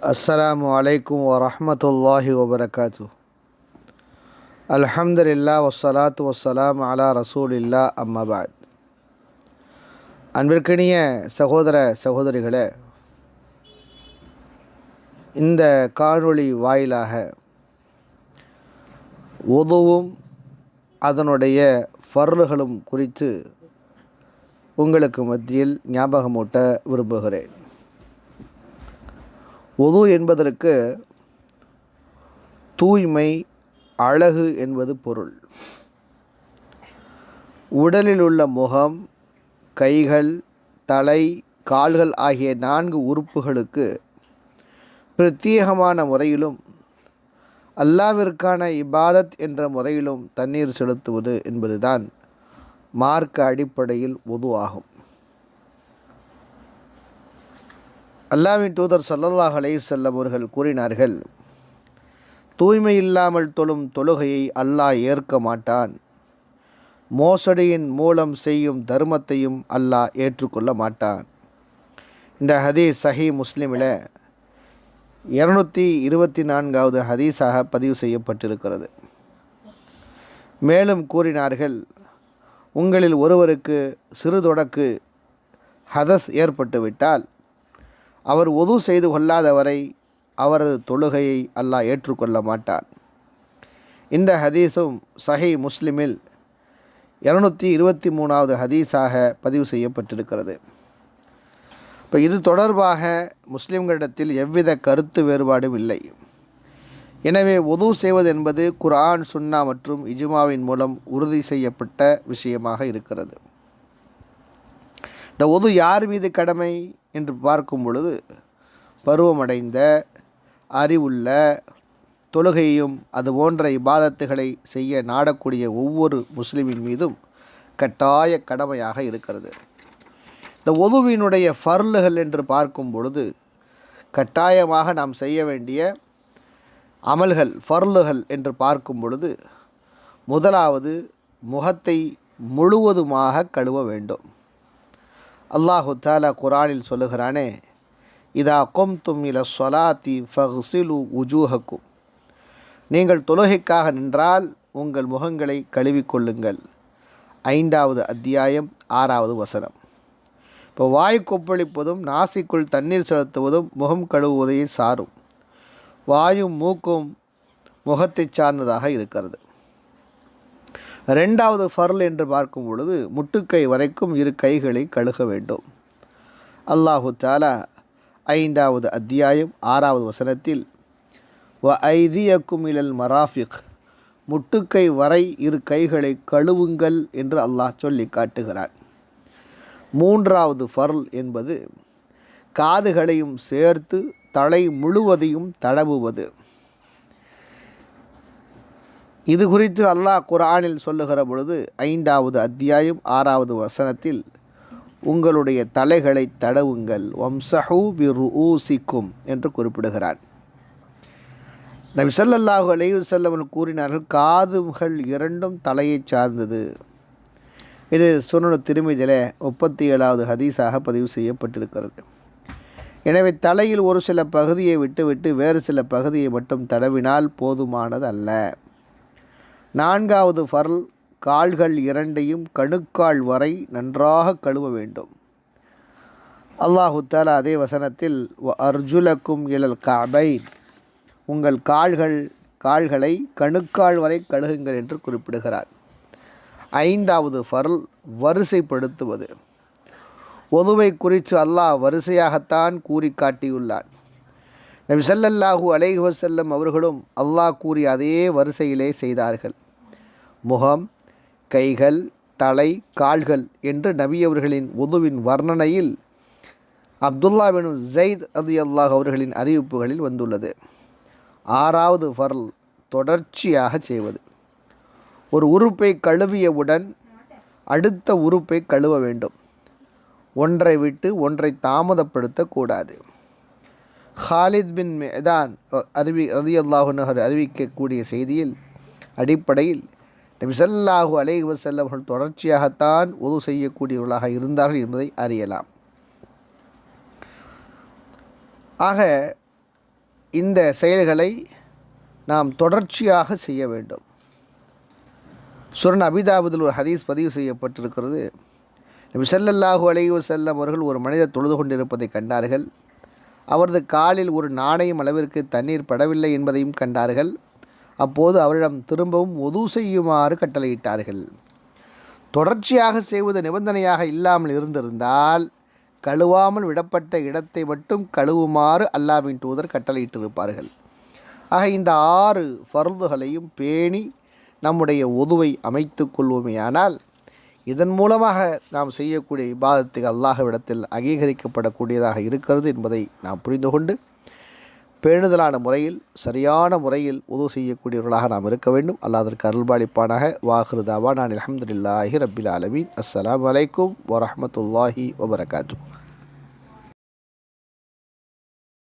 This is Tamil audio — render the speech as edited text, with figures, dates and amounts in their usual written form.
அஸ்ஸலாமு அலைக்கும் வரஹ்மத்துல்லாஹி வபரகாத்து. அல்ஹம்துலில்லாஹ் வஸ்ஸலாத்து வஸ்ஸலாம் அலா ரசூலில்லா அம்மா பஅத். அன்பிற்கினிய சகோதர சகோதரிகளே, இந்த காணொளி வாயிலாக உதுவும் அதனுடைய ஃபர்லுகளும் குறித்து உங்களுக்கு மத்தியில் ஞாபகமூட்ட விரும்புகிறேன். உது என்பதற்கு தூய்மை, அழகு என்பது பொருள். உடலில் உள்ள முகம், கைகள், தலை, கால்கள் ஆகிய 4 உறுப்புகளுக்கு பிரத்யேகமான முறையிலும் அல்லாஹ்விற்கான இபாதத் என்ற முறையிலும் தண்ணீர் செலுத்துவது என்பதுதான் மார்க்க அடிப்படையில் உது ஆகும். அல்லாஹ்வின் தூதர் ஸல்லல்லாஹு அலைஹி வஸல்லம் அவர்கள் கூறினார்கள், தூய்மை இல்லாமல் தொழும் தொழுகையை அல்லாஹ் ஏற்க மாட்டான். மோசடியின் மூலம் செய்யும் தர்மத்தையும் அல்லாஹ் ஏற்றுக்கொள்ள மாட்டான். இந்த ஹதீஸ் சஹீஹ் முஸ்லிமில் 224வது ஹதீஸாக பதிவு செய்யப்பட்டிருக்கிறது. மேலும் கூறினார்கள், உங்களில் ஒருவருக்கு சிறுதொடக்கு ஹதஸ் ஏற்பட்டுவிட்டால் அவர் உது செய்து கொள்ளாதவரை அவரது தொழுகையை அல்லாஹ் ஏற்றுக்கொள்ள மாட்டான். இந்த ஹதீஸும் சஹீஹ் முஸ்லிமில் 223வது ஹதீஸாக பதிவு செய்யப்பட்டிருக்கிறது. இப்போ இது தொடர்பாக முஸ்லிம்களிடத்தில் எவ்வித கருத்து வேறுபாடும் இல்லை. எனவே உது செய்வது என்பது குர்ஆன், சுன்னா மற்றும் இஜ்மாவின் மூலம் உறுதி செய்யப்பட்ட விஷயமாக இருக்கிறது. இந்த உது யார் மீது கடமை என்று பார்க்கும் பொழுது, பருவமடைந்த, அறிவுள்ள, தொழுகையும் அது போன்ற இபாதத்துகளை செய்ய நாடக்கூடிய ஒவ்வொரு முஸ்லிமின் மீதும் கட்டாய கடமையாக இருக்கிறது. இந்த உதுவினுடைய ஃபர்லுகள் என்று பார்க்கும் பொழுது, கட்டாயமாக நாம் செய்ய வேண்டிய அமல்கள், ஃபர்லுகள் என்று பார்க்கும் பொழுது, முதலாவது முகத்தை முழுவதுமாக கழுவ வேண்டும். அல்லாஹு தஆலா குர்ஆனில் சொல்லுகிறானே, இதா கும்தும் இல ஸலாத்தி ஃபக்ஸிலு உஜூஹக்கும், நீங்கள் தொழுகைக்காக நின்றால் உங்கள் முகங்களை கழுவிக்கொள்ளுங்கள். 5வது அத்தியாயம் 6வது வசனம். இப்போ வாய் கொப்பளிப்பதும் நாசிக்குள் தண்ணீர் செலுத்துவதும் முகம் கழுவுவதையே சாரும். வாயும் மூக்கும் முகத்தை சார்ந்ததாக இருக்கிறது. 2வது ஃபர்ல் என்று பார்க்கும் பொழுது, முட்டுக்கை வரைக்கும் 2 கைகளை கழுக வேண்டும். அல்லாஹு தஆலா 5வது அத்தியாயம் 6வது வசனத்தில் வ ஐதியக்கும் இலல் மராஃபிக், முட்டுக்கை வரை 2 கைகளை கழுவுங்கள் என்று அல்லாஹ் சொல்லி காட்டுகிறான். 3வது ஃபர்ல் என்பது காதுகளையும் சேர்த்து தலை முழுவதையும் தடவுவது. இது குறித்து அல்லாஹ் குர்ஆனில் சொல்லுகிற பொழுது 5வது அத்தியாயம் 6வது வசனத்தில், உங்களுடைய தலைகளை தடவுங்கள், வம்சஹூ பிருஊசிக்கும் என்று குறிப்பிடுகிறான். நபி ஸல்லல்லாஹு அலைஹி வஸல்லம் கூறினார்கள், காதுகள் 2ம் தலையை சார்ந்தது. இது சுனனு திர்மிதியிலே 37வது ஹதீஸாக பதிவு செய்யப்பட்டிருக்கிறது. எனவே தலையில் ஒரு சில பகுதியை விட்டுவிட்டு வேறு சில பகுதியை மட்டும் தடவினால் போதுமானது அல்ல. 4வது ஃபர்ல், கால்கள் 2யும் கணுக்கால் வரை நன்றாக கழுவ வேண்டும். அல்லாஹு தஆலா அதே வசனத்தில் வ அர்ஜுலக்கும் இலல் கஅபைன், உங்கள் கால்களை கணுக்கால் வரை கழுகுங்கள் என்று குறிப்பிடுகிறார். 5வது ஃபர்ல், வரிசைப்படுத்துவது. உதுவை குறித்து அல்லாஹ் வரிசையாகத்தான் கூறி காட்டியுள்ளார். நபி ஸல்லல்லாஹு அலைஹி வஸல்லம் அவர்களும் அல்லாஹ் கூறிய அதே வரிசையிலே செய்தார்கள். முகம், கைகள், தலை, கால்கள் என்று நபி அவர்களின் உதுவின் வர்ணனையில் அப்துல்லா பின் ஸைத் ரலியல்லாஹு அவர்களின் அறிவிப்புகளில் வந்துள்ளது. 6வது ஃபர்ல், தொடர்ச்சியாக செய்வது. ஒரு உறுப்பை கழுவியவுடன் அடுத்த உறுப்பை கழுவ வேண்டும். ஒன்றை விட்டு ஒன்றை தாமதப்படுத்தக்கூடாது. ஹாலித் பின் மிதான் ரலியல்லாஹு அன்ஹு அறிவிக்கக்கூடிய செய்தியில் அடிப்படையில் நபி ஸல்லல்லாஹு அலைஹி வஸல்லம் அவர்கள் தொடர்ச்சியாகத்தான் உது செய்யக்கூடியவர்களாக இருந்தார்கள் என்பதை அறியலாம். ஆக இந்த செயல்களை நாம் தொடர்ச்சியாக செய்ய வேண்டும். சுனன் அபிதாபுதில் ஒரு ஹதீஸ் பதிவு செய்யப்பட்டிருக்கிறது. நபி ஸல்லல்லாஹு அலைஹி வஸல்லம் அவர்கள் ஒரு மனிதர் தொழுது கொண்டிருப்பதை கண்டார்கள். அவரது காலில் ஒரு நாணயம் அளவிற்கு தண்ணீர் படவில்லை என்பதையும் கண்டார்கள். அப்போது அவரிடம் திரும்பவும் ஒது செய்யுமாறு கட்டளையிட்டார்கள். தொடர்ச்சியாக செய்வது நிபந்தனையாக இல்லாமல் இருந்திருந்தால் கழுவாமல் விடப்பட்ட இடத்தை மட்டும் கழுவுமாறு அல்லாஹ்வின் தூதர் கட்டளையிட்டிருப்பார்கள். ஆக இந்த 6 ஃபர்துகளையும் பேணி நம்முடைய ஒதுவை அமைத்து கொள்வோமேயானால் இதன் மூலமாக நாம் செய்யக்கூடிய இபாதத்துக்கு அல்லாஹ்விடத்தில் அங்கீகரிக்கப்படக்கூடியதாக இருக்கிறது என்பதை நாம் புரிந்து கொண்டு பேணுதலான முறையில் சரியான முறையில் உது செய்யக்கூடியவர்களாக நாம் இருக்க வேண்டும். அல்லாஹ் அதற்கு அருள்பாலிப்பானாக. வாஹிரு தாவானா அல்ஹம்துலில்லாஹி ரப்பில் ஆலமீன். அஸ்ஸலாமு அலைக்கும் வரஹ்மத்துல்லாஹி வபரகாத்துஹு.